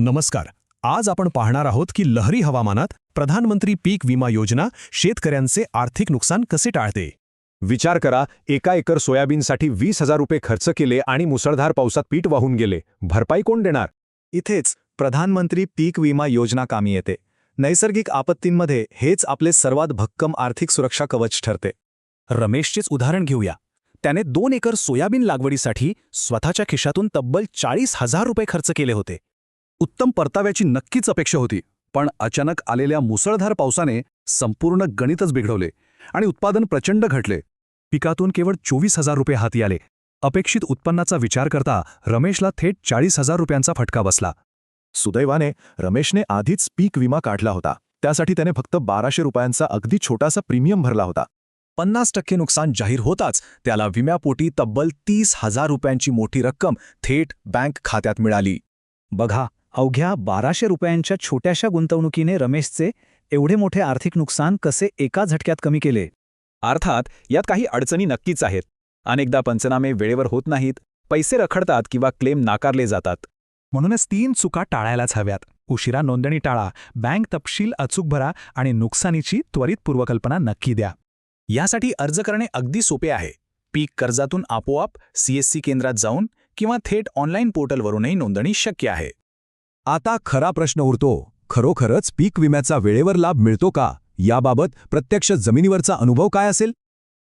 नमस्कार. आज आपण पाहणार आहोत की लहरी हवामानात प्रधानमंत्री पीक विमा योजना शेतकऱ्यांचे आर्थिक नुकसान कसे टाळते. विचार करा, एका एकर सोयाबीनसाठी 20,000 रुपये खर्च केले आणि मुसळधार पावसात पीठ वाहून गेले. भरपाई कोण देणार? इथेच प्रधानमंत्री पीक विमा योजना कामी येते. नैसर्गिक आपत्तींमध्ये हेच आपले सर्वात भक्कम आर्थिक सुरक्षा कवच ठरते. रमेशचेच उदाहरण घेऊया. त्याने 2 एकर सोयाबीन लागवडीसाठी स्वतःच्या खिशातून तब्बल 40,000 रुपये खर्च केले होते. उत्तम परताव्याची नक्कीच अपेक्षा होती, पण अचानक आलेल्या मुसळधार पावसाने संपूर्ण गणितच बिघडवले आणि उत्पादन प्रचंड घटले. पिकातून केवळ 24,000 रुपये हाती आले. अपेक्षित उत्पन्नाचा विचार करता रमेशला थेट 40,000 रुपयांचा फटका बसला. सुदैवाने रमेशने आधीच पीक विमा काढला होता. त्यासाठी त्याने फक्त 1200 रुपयांचा अगदी छोटासा प्रीमियम भरला होता. 50% नुकसान जाहीर होताच त्याला विम्यापोटी तब्बल 30,000 रुपयांची मोठी रक्कम थेट बँक खात्यात मिळाली. बघा, अवघ्या 1200 रुपयांच्या छोट्याशा गुंतवणुकीने रमेशचे एवढे मोठे आर्थिक नुकसान कसे एका झटक्यात कमी केले. अर्थात यात काही अडचणी नक्कीच आहेत. अनेकदा पंचनामे वेळेवर होत नाहीत, पैसे रखडतात किंवा क्लेम नाकारले जातात. म्हणूनच 3 चुका टाळायलाच हव्यात. उशिरा नोंदणी टाळा, बँक तपशील अचूक भरा आणि नुकसानीची त्वरित पूर्वकल्पना नक्की द्या. यासाठी अर्ज करणे अगदी सोपे आहे. पीक कर्जातून आपोआप CSC केंद्रात जाऊन किंवा थेट ऑनलाईन पोर्टलवरूनही नोंदणी शक्य आहे. आता खरा प्रश्न उरतो, खरोखरच पीक विम्याचा वेळेवर लाभ मिळतो का? याबाबत प्रत्यक्ष जमिनीवरचा अनुभव काय असेल?